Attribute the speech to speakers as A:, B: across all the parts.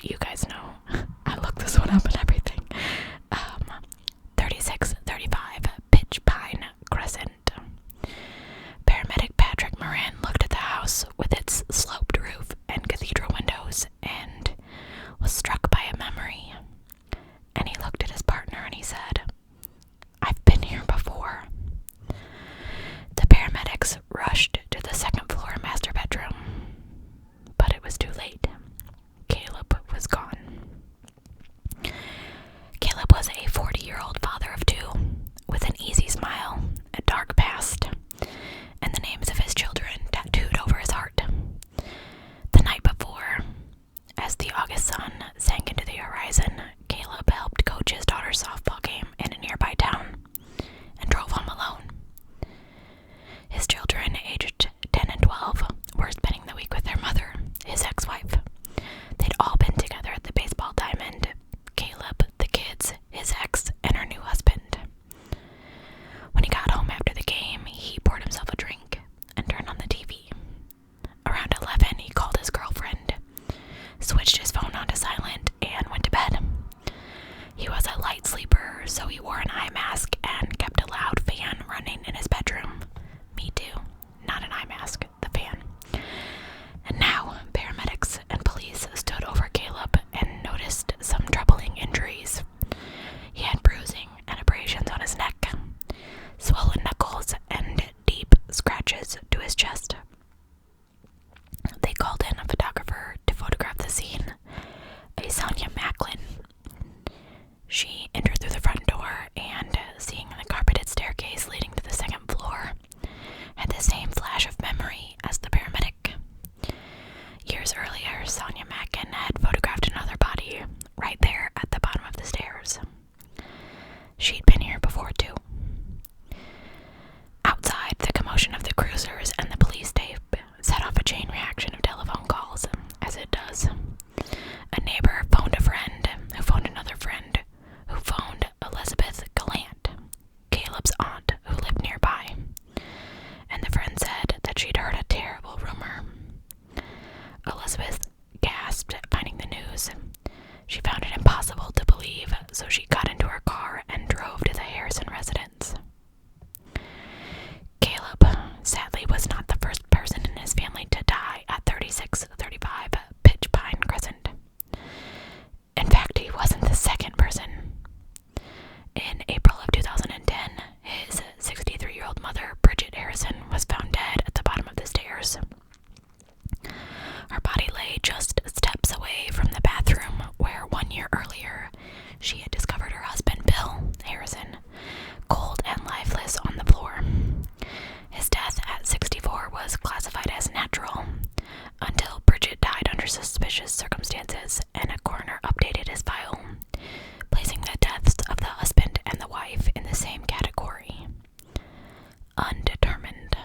A: you guys know. I looked this one up and everything. 3635 Pitch Pine Crescent. Paramedic Patrick Moran looked at the house with its sloped roof and cathedral windows and was struck by a memory. And he looked at his partner and he said, "I've been here before." The paramedics rushed to the second floor master bedroom, but it was too late. Caleb was gone. Caleb was a 40-year-old father of two, with an easy smile, a dark past, and the names of his children tattooed over his heart. The night before, as the August sun sank into the horizon, Caleb helped coach his daughter's softball game in a nearby town and drove home alone. His children, aged 10 and 12, were spending the week with their mother, his ex-wife. They'd all been together at the baseball diamond: Caleb, the kids, his ex, and her new husband. When he got home after the game, he poured himself a drink and turned on the TV. Around 11, he called his girlfriend, switched his phone onto silent, and went to bed. He was a light sleeper, so he wore an eye mask and kept a loud fan running in his bedroom. Me too. Not an eye mask, the fan. And now, paramedics and police stood over Caleb and noticed some troubling injuries. He had bruising and abrasions on his neck, swollen knuckles, and deep scratches to his chest. They called in a photographer to photograph the scene, a Sonia Macklin. She entered through the front door and, seeing the carpeted staircase leading to the second floor, had the same flash of memory as the paramedic. Years earlier, Sonia Mackin had photographed another body right there at the bottom of the stairs. She'd been here before, too. Outside, the commotion of the cruisers and the police tape set off a chain reaction of telephone calls, as it does. A neighbor phoned a friend, who phoned another friend, who phoned Elizabeth Gallant, Caleb's aunt, who lived nearby. And the friend said that she'd heard a terrible rumor. Elizabeth gasped at finding the news. She found it impossible to believe, so she got into her car and drove to the Harrison residence. Caleb, sadly, was not the first person in his family to die at 3635 Pitch Pine Crescent. In fact, he wasn't the second person. In April of 2010, his 63-year-old mother, Bridget Harrison, was found dead at the bottom of the stairs. Her body lay just steps away from the bathroom where 1 year earlier she had discovered her husband, Bill Harrison, cold and lifeless on the floor. His death at 64 was classified as natural until Bridget died under suspicious circumstances, and a coroner updated his file, placing the deaths of the husband and the wife in the same category: undetermined.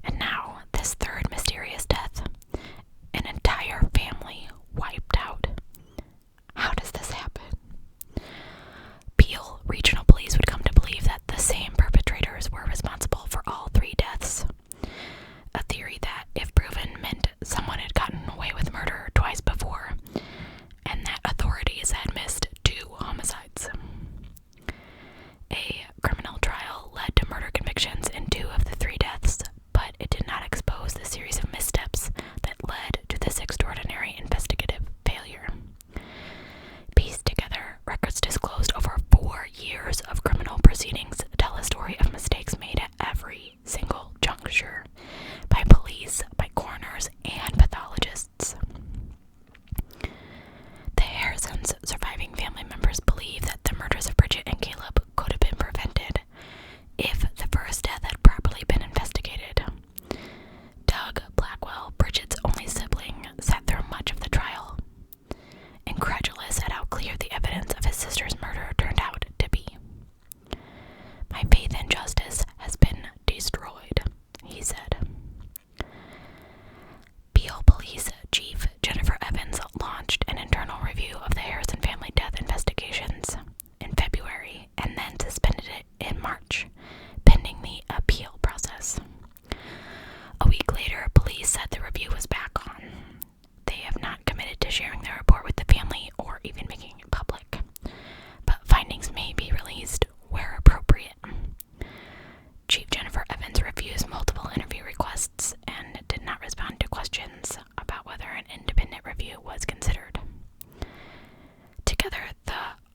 A: And now, this third mysterious death, an entire family wiped out. How does this happen? Peel Regional Police would come to believe that the same perpetrators were responsible for all three deaths, a theory that, if proven, meant someone had gotten away with murder twice before, and that authorities had missed 2 homicides. A criminal trial led to murder convictions in 2 of the 3 deaths, but it did not expose the series of missteps that led to this extraordinary investigative failure. Pieced together, records disclosed over 4 years of criminal proceedings tell a story of mistakes made at every single juncture by police, by coroners, and pathologists. The Harrisons' surviving family members believe that the murders of Bridget and Caleb could have been prevented if the first death had properly been investigated. Doug Blackwell, Bridget's only sibling, sat through much of the trial. Incredulous at how clear the evidence of his sister's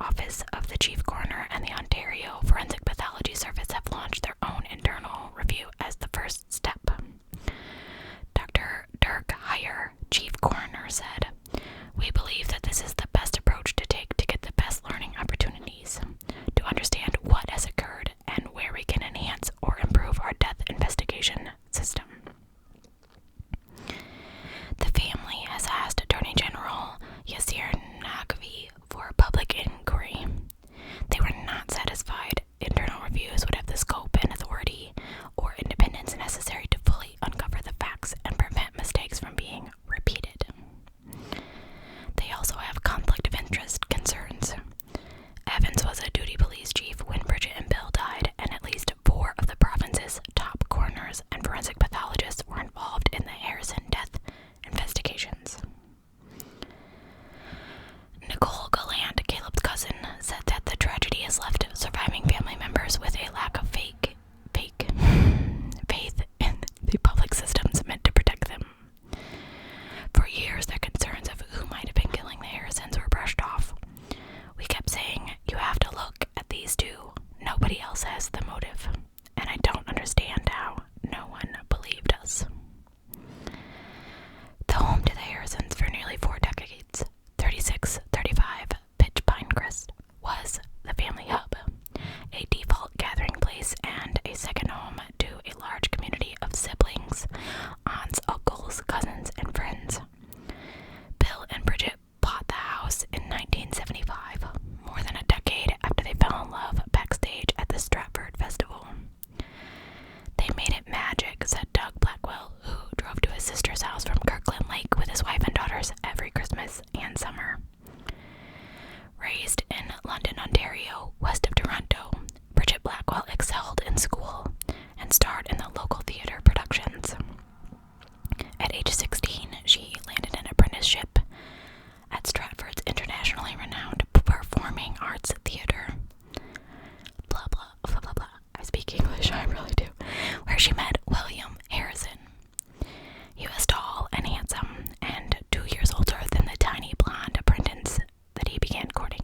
A: Office of the Chief Coroner and the Ontario Forensic Pathology Service have launched their own internal review as the first step. Dr. Dirk Heyer, Chief Coroner, said, "We believe that this is the best approach to take to get the best learning opportunities, to understand what has occurred and where we can enhance or improve our death investigation system." The family has asked Attorney General Yasir Naqvi for a public inquiry. They were not satisfied internal reviews would have the scope and authority or independence necessary to fully uncover the facts and prevent mistakes from being repeated. They also have conflict of interest concerns. Evans was a duty police chief when Bridget and Bill died, and at least 4 of the province's top coroners and forensic pathologists were involved in the Harrison death investigations. Nicole Gallant, Caleb's cousin, said that the tragedy has left surviving family members with a lack of faith in the public systems meant to protect them. For years, their concerns of who might have been killing the Harrisons were brushed off. "We kept saying, you have to look at these two. Nobody else has the motive. And I don't understand how no one believed us." The home to the Harrisons for nearly 4 decades, 3635 Pitch Pinecrest, was the family hub, a default gathering place and a second home to a large community of siblings, aunts, uncles, cousins, and friends. Bill and Bridget bought the house in 1975, more than a decade after they fell in love backstage at the Stratford Festival. "They made it magic," said Doug Blackwell, who drove to his sister's house from Kirkland Lake with his wife and daughters every Christmas and summer. Raised in London, Ontario, west of Toronto, Bridget Blackwell excelled in school and starred in the local theater productions. At age 16, she landed an apprenticeship at Stratford's internationally renowned performing arts theater. Blah, blah, blah, blah, blah. I speak English, I really do. Where she met William Harrison. He was tall and handsome, and 2 years older than the tiny blonde apprentice that he began courting.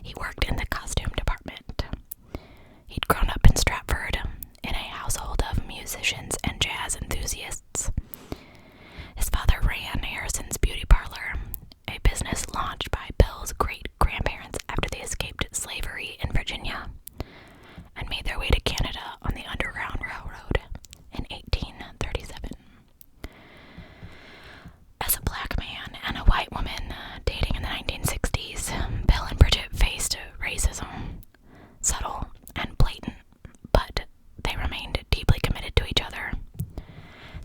A: He worked in the costume department. He'd grown up in Stratford, in a household of musicians and jazz enthusiasts. His father ran Harrison's Beauty Parlor, a business launched by Bill's great-grandparents after they escaped slavery in Virginia and made their way to Canada on the Underground Railroad in 1837. As a black man and a white woman dating in the 1960s, Bill and Bridget faced racism, subtle and blatant, but they remained deeply committed to each other.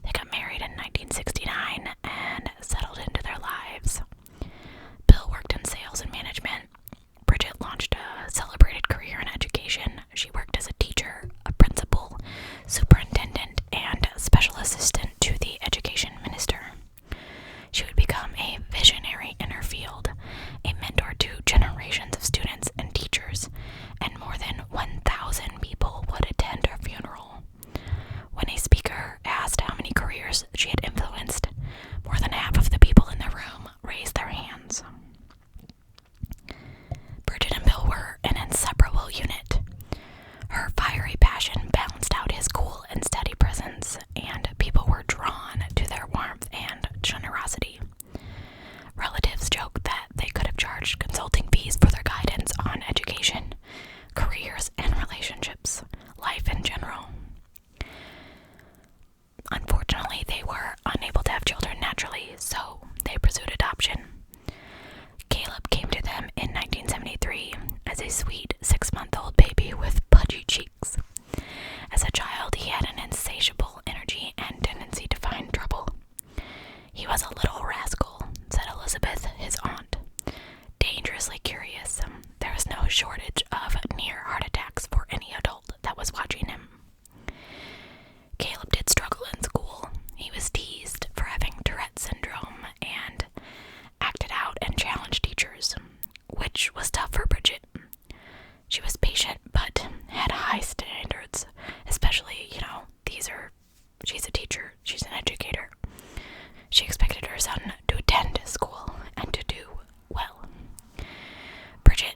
A: They got married in 1969 and settled into their lives. Bill worked in sales and management. Bridget launched a celebrated career in education. She worked as a teacher, a principal, superintendent, and special assistant to the education minister. She would become a visionary in her field, a mentor to generations of students and teachers, and more than 1,000 people would attend her funeral. When a speaker asked how many careers she had influenced, more than half of the people in the room raised their hands. Bridget and Bill were an inseparable unit. Her fiery passion balanced out his cool and steady presence, and people were drawn to their warmth and generosity. Relatives joked that they could have charged consulting fees for their guidance on education, careers, and relationships, life in general. Unfortunately, they were unable to have children naturally, so they pursued adoption. Caleb came to them in 1973 as a sweet 6-month-old baby with pudgy cheeks. As a child, he had an insatiable energy and tendency to find trouble. "He was a little rascal," said Elizabeth, his aunt. "Dangerously curious. There was no shortage of near heart attacks for any adult that was watching him." Caleb did struggle in school. He was teased for having Tourette's syndrome and acted out and challenged teachers, which was tough for Bridget. She was patient but had high standards, especially, she's a teacher, she's an educator. She expected her son to attend school and to do well. Bridget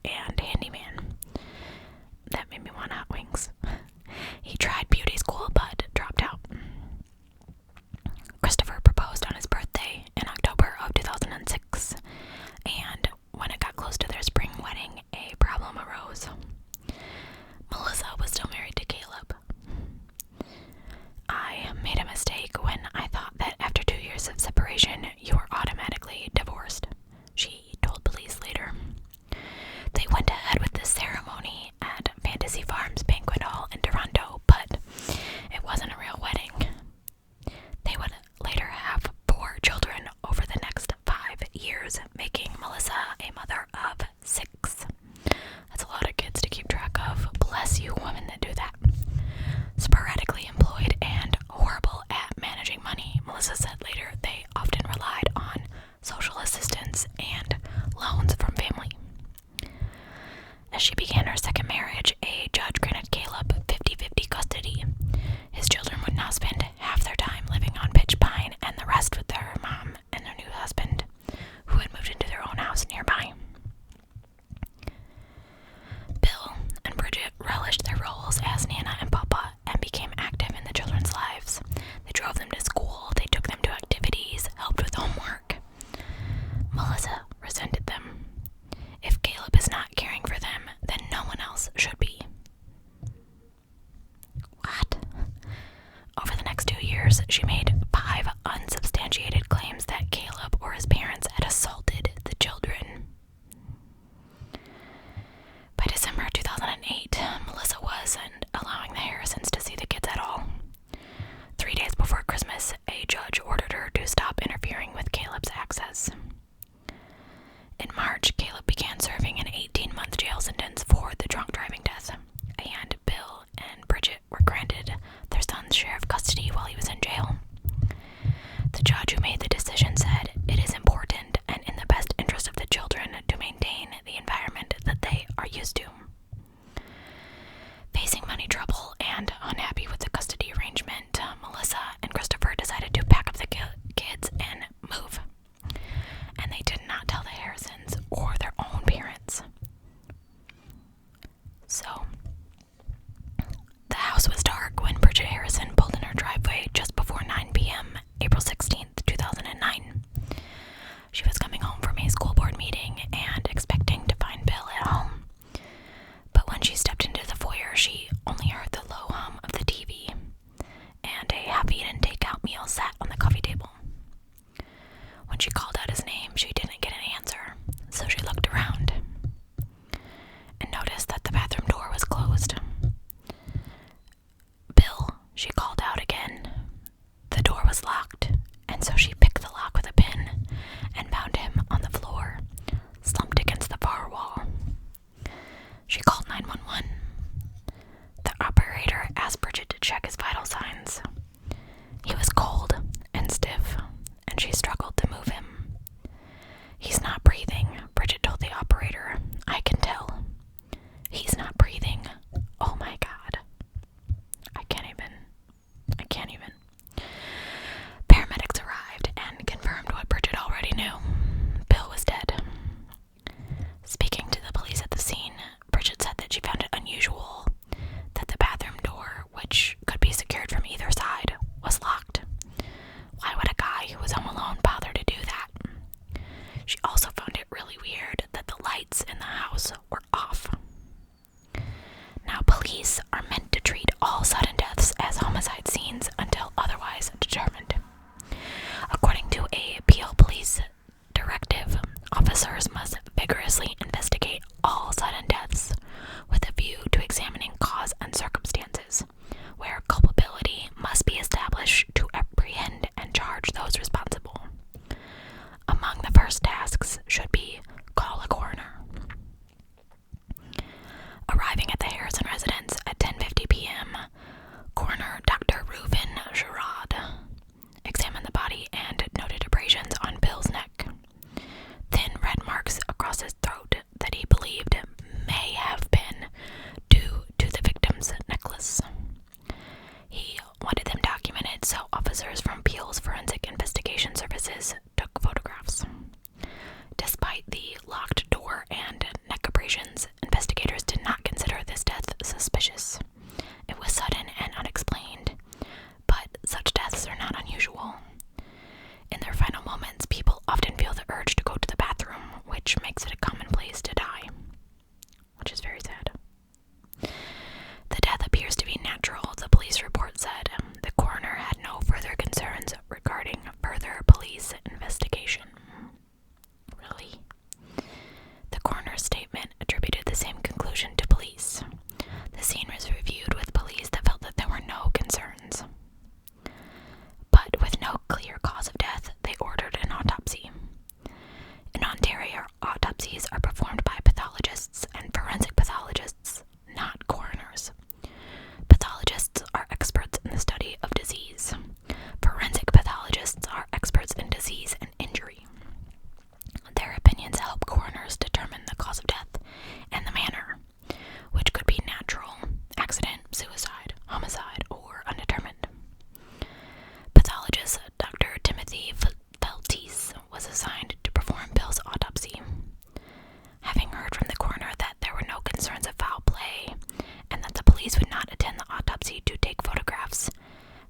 A: and handyman. That made me want hot wings. He tried beauty school but dropped out. Christopher proposed on his birthday in October of 2006, and when it got close to their spring wedding, a problem arose. Melissa was still married to Caleb. I made a mistake when I thought that after 2 years of separation, you were automatically divorced, she told police later. They went ahead with the ceremony at Fantasy Farms Banquet Hall in Toronto, but it wasn't a real wedding. They would later have 4 children over the next 5 years, making Melissa a mother of 6. That's a lot of kids to keep track of. Bless you, women that do that. Sporadically employed and horrible at managing money, Melissa said later they often relied on social assistance and loans from family. As she began her second marriage, a judge granted Caleb 50-50 custody. His children would now spend half their time living on Pitch Pine and the rest with their mom and their new husband, who had moved into their own house nearby. Bill and Bridget relished their roles as Nana and Papa and became active in the children's lives. They drove them to school, they took them to activities, helped with homework. Melissa resented them. If Caleb is not caring for them, then no one else should be. What? Over the next 2 years, she made 5 unsubstantiated claims that Caleb or his parents had assaulted the children. By December 2008, Melissa wasn't allowing the Harrisons to see the kids at all. 3 days before Christmas, a judge ordered her to stop interfering with Caleb's access. In March, Caleb began serving an 18-month jail sentence for the drunk driving death, and Bill and Bridget were granted their son's share of custody while he was in jail. The judge who made the decision said, "It is important and in the best interest of the children to maintain the environment that they are used to." Facing money trouble and unhappy with the custody arrangement, Melissa and Christopher decided to pack up the kids and move. And they did not tell the Harrisons or their own parents. So, the house was dark when Bridget Harrison pulled in her driveway just before 9 p.m., April 16th, 2009. She was coming home from a school board meeting and expecting to find Bill at home. But when she stepped into the foyer, she only heard the low hum of the TV, and a half-eaten takeout meal sat on the coffee table. When she called out his name, she didn't get an answer, so she looked around and noticed that the bathroom door was closed. "Bill," she called out again. The door was locked, and so she picked the lock with a pin and found him on the floor, slumped against the far wall. She called 911. The operator asked Bridget to check his vital signs. He was cold and stiff, and she struggled to move him. "He's not breathing," Bridget told the operator. "I can tell. He's not breathing. Oh my God. I can't even. Paramedics arrived and confirmed what Bridget already knew. Bill was dead. Speaking to the police at the scene, Bridget said that she found it unusual that the bathroom door, which could be secured from either side, was locked. Why would a guy who was home alone bother to do that? She also found it really weird that the lights in the house were off. Now, police are meant to treat all sudden deaths as homicide scenes until otherwise determined. According to a Peel Police directive, officers must vigorously investigate all sudden deaths with a view to examining cause and circumstances, where culpability must be established to apprehend and charge those responsible. Among the first tasks should be call a coroner. Arriving at the Harrison residence at 10:50 p.m., coroner Dr. Reuven Gerard examined the body and noted abrasions on Bill's neck, thin red marks across his throat that he believed investigations, investigators did not consider this death suspicious. It was sudden and unexplained, but such deaths are not unusual. In their final moments, people often feel the urge to go to the bathroom, which makes it a common place to die, which is very sad. The death appears to be natural, the police report said. The coroner had no further concerns regarding further police investigation. Really? The coroner's statement attributed the same conclusion to police. The scene was reviewed with police that felt that there were no concerns. But with no clear cause of death, they ordered an autopsy. In Ontario, autopsies are performed by pathologists and forensic pathologists, not coroners. Pathologists are experts in the study of disease. Forensic pathologists are experts in disease and injury. Their opinions help coroners determine the cause of death and the manner, which could be natural, accident, suicide, homicide, or undetermined. Pathologist Dr. Timothy Feltis was assigned to perform Bill's autopsy. Having heard from the coroner that there were no concerns of foul play and that the police would not attend the autopsy to take photographs,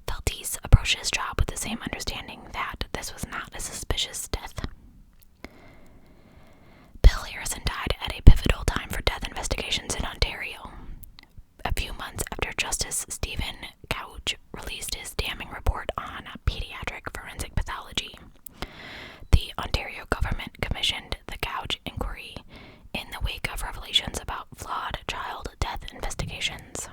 A: Feltis approached his job with the same understanding that this was not a suspicious death. Bill Harrison died at a pivotal time for death investigations in Ontario. A few months after Justice Stephen Couch released his damning report on pediatric forensic pathology, the Ontario government commissioned the Couch inquiry in the wake of revelations about flawed child death investigations.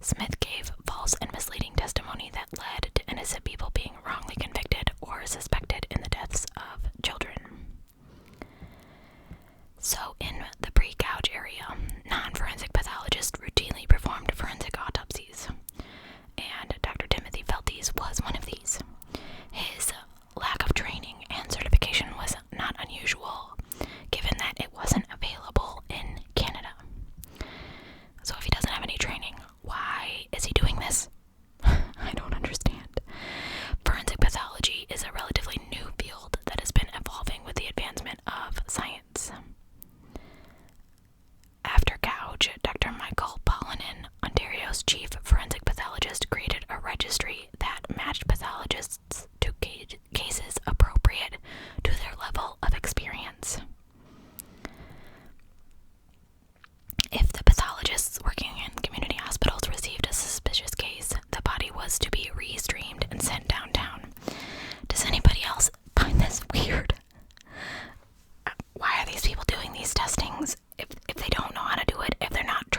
A: Smith gave false and misleading testimony that led to innocent people being wrongly convicted or suspected in the deaths of children. So in the pre-Couch area, non-forensic pathologists routinely performed forensic autopsies, and Dr. Timothy Feltis was one of these. His lack of training and certification was not unusual, given that it wasn't available in Canada. So if he doesn't have any training, why is he doing this? I don't understand. Forensic pathology is a relatively new field that has been evolving with the advancement of science. After Couch, Dr. Michael Pollinen, Ontario's chief forensic pathologist, created a registry that matched pathologists to cases appropriate to their level of experience. If the pathologists working in community hospitals received a suspicious case, the body was to be re-streamed and sent downtown. Does anybody else find this weird? Why are these people doing these testings if they don't know how to do it, if they're not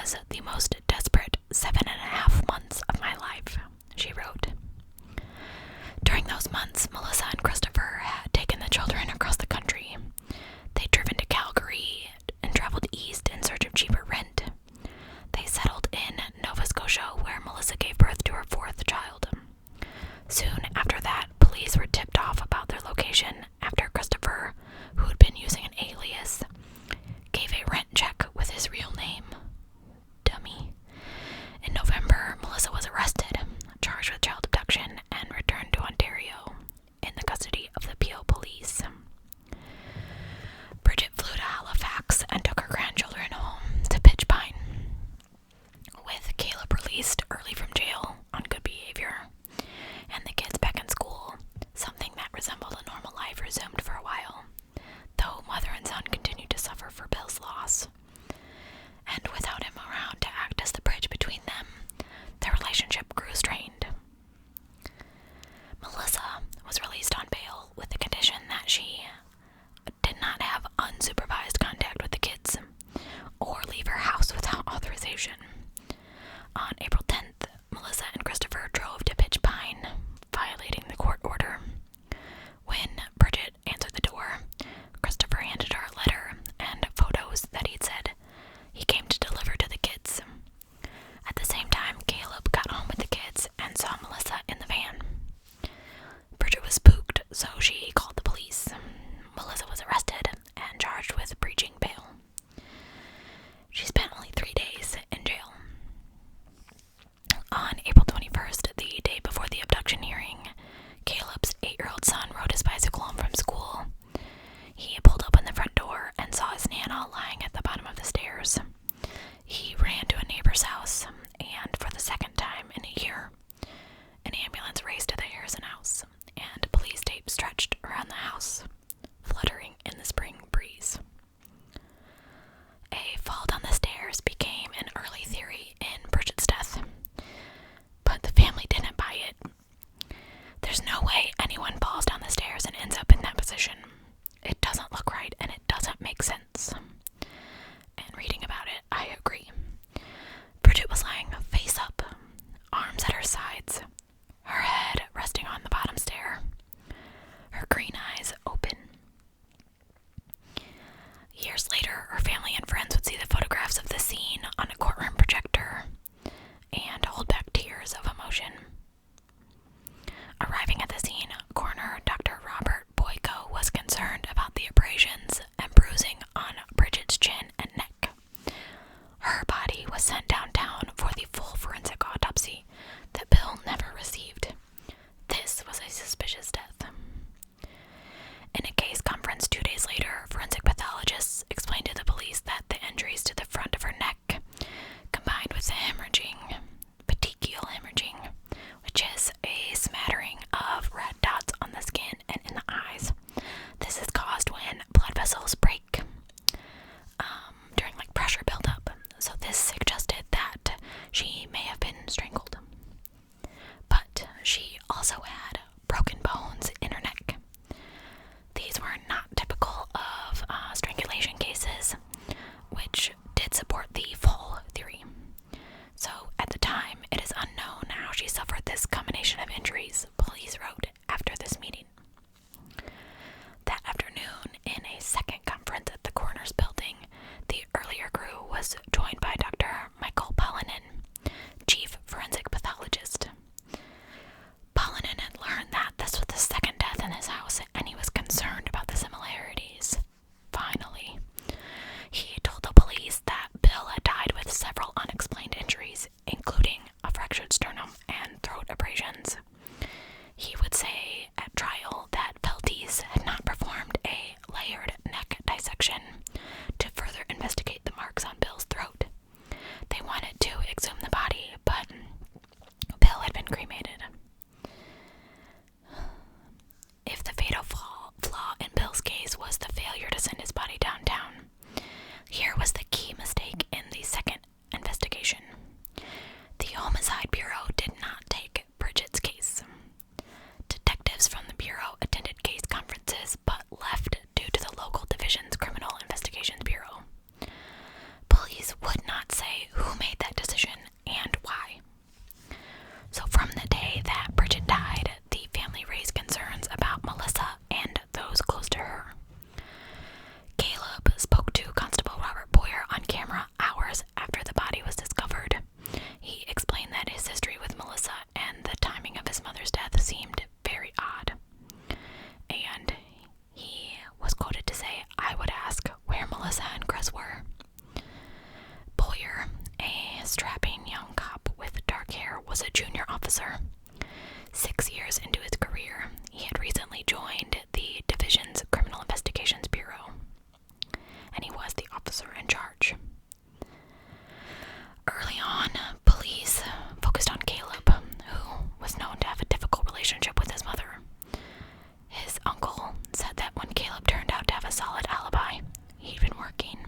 A: was the most desperate 7.5 months of my life," she wrote. During those months, Melissa and Christopher had taken the children across the country. They'd driven to Calgary and traveled east in search of cheaper rent. They settled in Nova Scotia, where Melissa gave birth to her 4th child. Soon after that, police were tipped off about their location after Christopher, who had been using an alias, gave a rent check with his real name. Dummy. In November, Melissa was arrested, charged with child abduction, and returned to Ontario in the custody of the Peel police. Bridget flew to Halifax and took her grandchildren home to Pitch Pine, with Caleb released early from jail on good behavior, and the kids back in school. Something that resembled a normal life resumed for a while, though mother and son continued to suffer for Bill's loss. And without him around to act as the bridge between them, their relationship grew strained. Melissa was released on bail with the condition that she did not have unsupervised contact with the kids or leave her house without authorization. On April 10th, Melissa and Christopher drove to Pitch Pine, violating the court order. When Bridget answered the door, Christopher handed her a letter and photos that he'd said he came to deliver to the kids. At the same time, Caleb got home with the kids and saw Melissa in the van. Bridget was spooked, so she called the police. Melissa was arrested and charged with breaching bail. She spent only 3 days in jail. On April 21st, the day before the abduction hearing, Caleb's 8-year-old son rode his bicycle home from school. He pulled open the front door and saw his Nana lying at the bottom of the stairs. He ran to a neighbor's house, and for the second time in a year, an ambulance raced to the Harrison house, and police tape stretched around the house, fluttering in the spring breeze. A fall down the stairs became an early theory in Bridget's death, but the family didn't buy it. There's no way anyone falls down the stairs and ends up in that position. It doesn't look right, and it doesn't make sense. And reading about it, I agree. Bridget was lying face up, arms at her sides, her head resting on the bottom stair, her green eyes open. Years later, her family and friends would see the photographs of the scene on a courtroom projector and hold back tears of emotion. Arriving at the scene, coroner Dr. Robert Boyko was concerned about the abrasions and bruising on Bridget's chin and neck. Her body was sent downtown for the full forensic autopsy that Bill never received. This was a suspicious death. In a case conference 2 days later, forensic pathologists explained to the police that the injuries to the front of her neck, combined with the hemorrhaging, petechial hemorrhaging, which is a smattering of red dots on the skin and in the eyes. This is caused when blood vessels break during pressure buildup. So this suggested that she may have been strangled. But she also had broken bones in her neck. These were not typical of strangulation cases, which did support the fall theory. So at the time, it is unknown how she suffered this combination of injuries, police wrote after this meeting. That afternoon, in a second conference at the coroner's building, the earlier crew was joined by Dr. Michael Pollinen, chief forensic pathologist. Pollinen had learned that this was the second strapping young cop with dark hair was a junior officer. 6 years into his career, he had recently joined the division's Criminal Investigations Bureau, and he was the officer in charge. Early on, police focused on Caleb, who was known to have a difficult relationship with his mother. His uncle said that when Caleb turned out to have a solid alibi, he'd been working,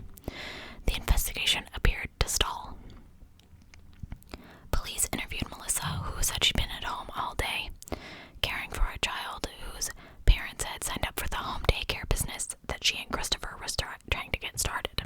A: the investigation appeared to stall. Police interviewed Melissa, who said she'd been at home all day, caring for a child whose parents had signed up for the home daycare business that she and Christopher were trying to get started.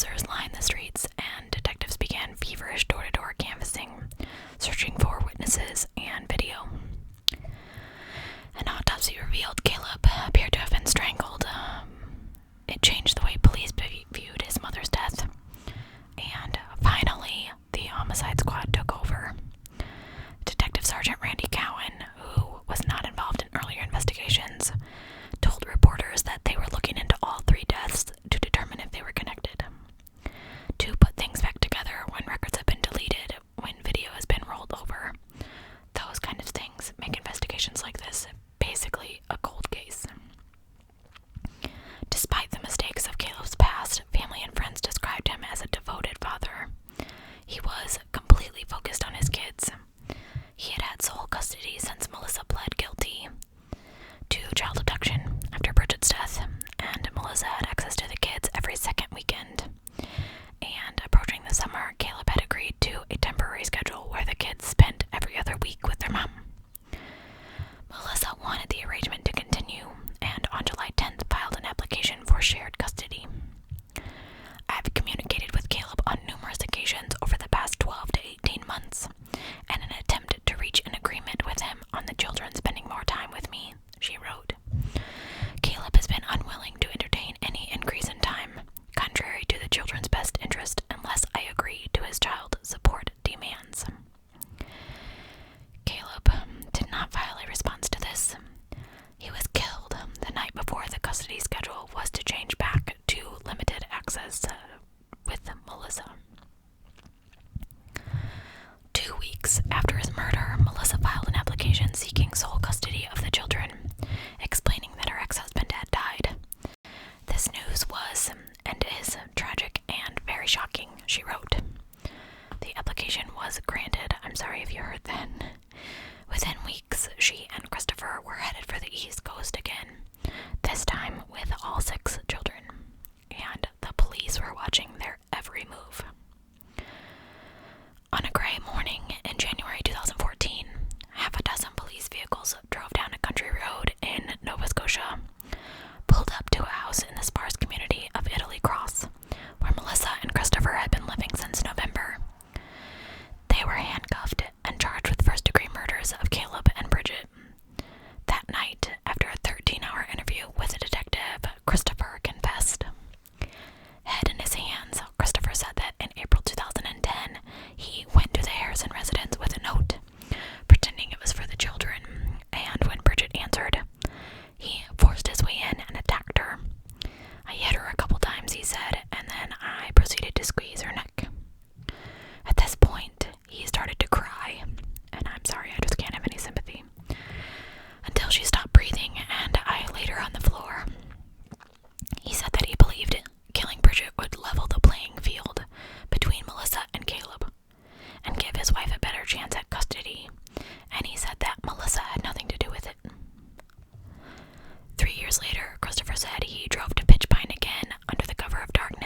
A: officers lined the streets, and detectives began feverish door-to-door canvassing, searching for witnesses and video. An autopsy revealed Caleb appeared to have been strangled. It changed the way police viewed his mother's death. And finally, the homicide squad took over. Detective Sergeant Randy Cowan, who was not involved in earlier investigations, told reporters that they were looking into all 3 deaths to determine if they were connected. To put things back together when records have been deleted, when video has been rolled over, those kind of things make investigations like this basically a cold case. Despite the mistakes of Caleb's past, family and friends described him as a devoted father. He was completely focused on his kids. He had had sole custody since Melissa pled guilty to child abduction after Bridget's death, and Melissa had access to the kids every second weekend. And approaching the summer, Caleb had agreed to a temporary schedule where the kids spent every other week with their mom. Melissa wanted the arrangement to continue, and on July 10th filed an application for shared custody. I've communicated with Caleb on numerous occasions over the past 12 to 18 months, in an attempt to reach an agreement with him on the children spending more time with me, she wrote. Caleb has been unwilling to entertain any increase in time, contrary to the children's best interest, unless I agree to his child support demands. Caleb did not file a response to this. He was killed the night before the custody schedule was to change back to limited access with Melissa. 2 weeks after his murder, Melissa filed an application seeking sole custody of the children, explaining that her ex-husband had died. This news was, and is, tragic and very shocking, she wrote. The application was granted. I'm sorry if you heard that. Within weeks, she and Christopher were headed for the East Coast again, this time with all 6 children, and the police were watching their every move. On a gray morning in January 2014, half a dozen police vehicles drove down a country road in Nova Scotia, pulled up to a house in the sparse community of Italy Cross, where Melissa and Christopher had been living since November. They were handcuffed and charged with first-degree murders of Caleb and Bridget. That night, after a 13-hour interview with a detective, Christopher confessed. Head in his hands, Christopher said that in April 2010, he went to the Harrison residence with a note, pretending it was for the children, and when Bridget answered, he forced his way in and attacked her. I hit her a couple times, he said, and then I proceeded to squeeze her neck. At this point, he started to cry, and I'm sorry, I just can't have any sympathy, until she stopped breathing and I laid her on the floor. He said that he believed killing Bridget would level the playing field between Melissa and Caleb and give his wife a better chance at custody, and he said that Melissa had nothing to do with it. 3 years later, Christopher said he drove to Pitch Pine again under the cover of darkness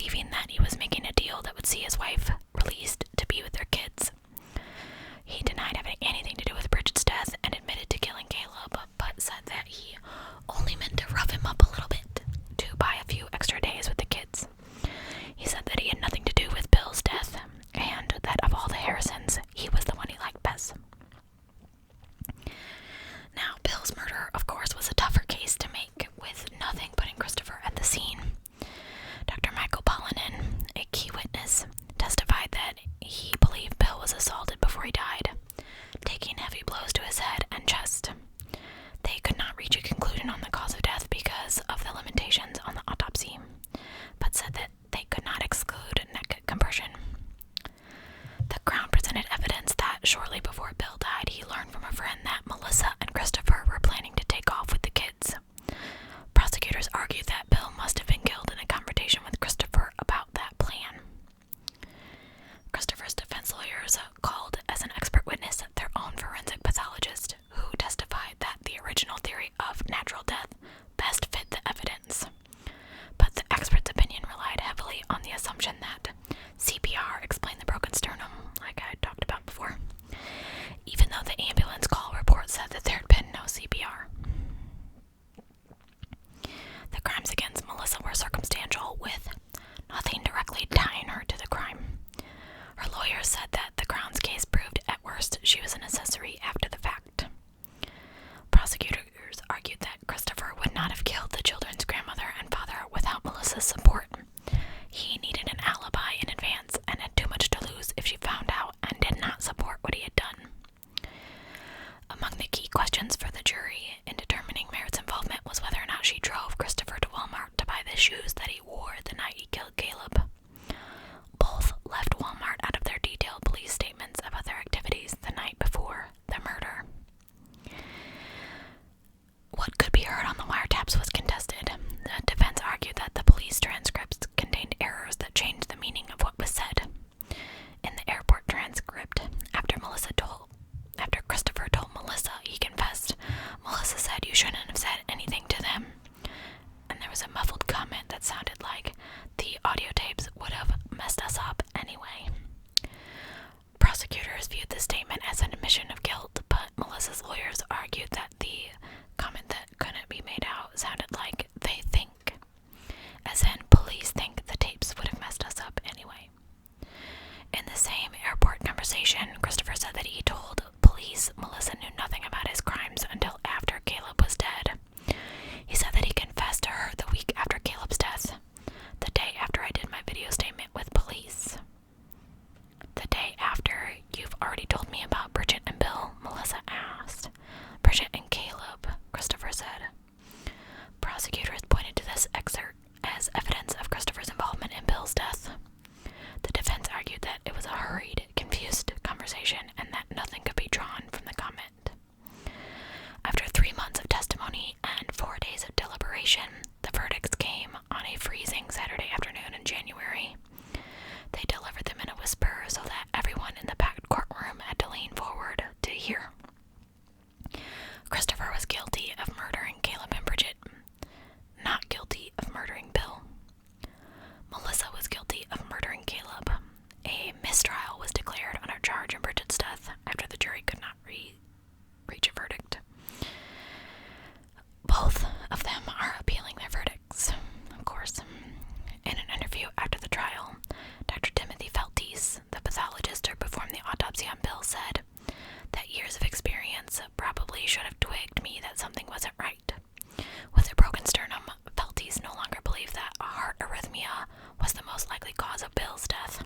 A: believing that he was making a deal that would see his wife released to be with their kids. He denied having anything to do with Bridget's death and admitted to killing Caleb, but said that he only meant to rough him up a little bit to buy a few extra days with the kids. He said that he had nothing to do with Bill's death, and that of all the Harrisons, he was the one he liked best. Now, Bill's murder, of course, was a tougher case to make, with nothing putting Christopher at the scene. Dr. Michael Pollinen, a key witness, testified that he believed Bill was assaulted before he died, taking heavy blows to his head and chest. They could not reach a conclusion on the cause of death because of the limitations on the autopsy, but said that they could not exclude neck compression. The Crown presented evidence that shortly before Bill died, he learned from a friend that Melissa and Christopher were planning to take off with the kids. Prosecutors argued that Bill must have been killed in a confrontation with Christopher about that plan. Christopher's defense lawyers called as an expert witness their own forensic pathologist, who testified that the original theory of natural death best fit the evidence. But the expert's opinion relied heavily on the assumption that CPR explained the broken sternum, like I talked about before, even though the ambulance call report said that there had been no CPR. The crimes against Melissa were circumstantial, with nothing directly tying her to the crime. Her lawyer said that the Crown's case proved at worst she was an accessory after the fact. Prosecutors argued that Christopher would not have killed the children's grandmother and father without Melissa's support. He needed an alibi in advance and had too much to lose if she found out and did not support what he had done. Among the key questions for the jury in determining Merritt's involvement was whether or not she drove Christopher to Walmart to buy the shoes that he wore the night he killed Caleb. Both left Walmart out of their detailed police statements about their activities the night before the murder. What could be heard on the wiretaps was contested. The defense argued that the police transcripts contained errors that changed the meaning of what was said. In the airport transcript, after Christopher told Melissa he confessed, Melissa said, "You shouldn't have said anything to them." And there was a muffled comment that sounded like, "The audio tapes would have messed us up anyway." Prosecutors viewed the statement as an admission of guilt, but Melissa's lawyers argued that the comment that couldn't be made out sounded like "they think," as in police think the tapes would have messed us up anyway. In the same airport conversation, Christopher said that he told police Melissa knew nothing about his crimes until after Caleb was dead. He said that he confessed to her the week after Caleb's death, the day after I did my video statement with police. "The day after you've already told me about Bridget and Bill?" Melissa asked. "Bridget and Caleb," Christopher said. Prosecutors pointed to this excerpt as evidence of Christopher's involvement in Bill's death. The defense argued that it was a hurried, confused conversation and that nothing could be drawn from the comment. After 3 months of testimony and 4 days of deliberation, the verdicts came on a freezing Saturday afternoon in January. They delivered them in a whisper so that everyone in the packed courtroom had to lean forward to hear. Christopher was guilty of murdering Caleb and Bridget, not guilty of murdering Bill. Melissa was guilty of murdering Caleb. A mistrial was declared on her charge in Bridget's death after the jury could not reach a verdict. Both of them are appealing their verdicts, of course. In an interview after the trial, Dr. Timothy Feltes, the pathologist who performed the autopsy on Bill, said that years of experience probably should have twigged me that something wasn't right. With a broken sternum, Feltes no longer believed that a heart arrhythmia was the most likely cause of Bill's death.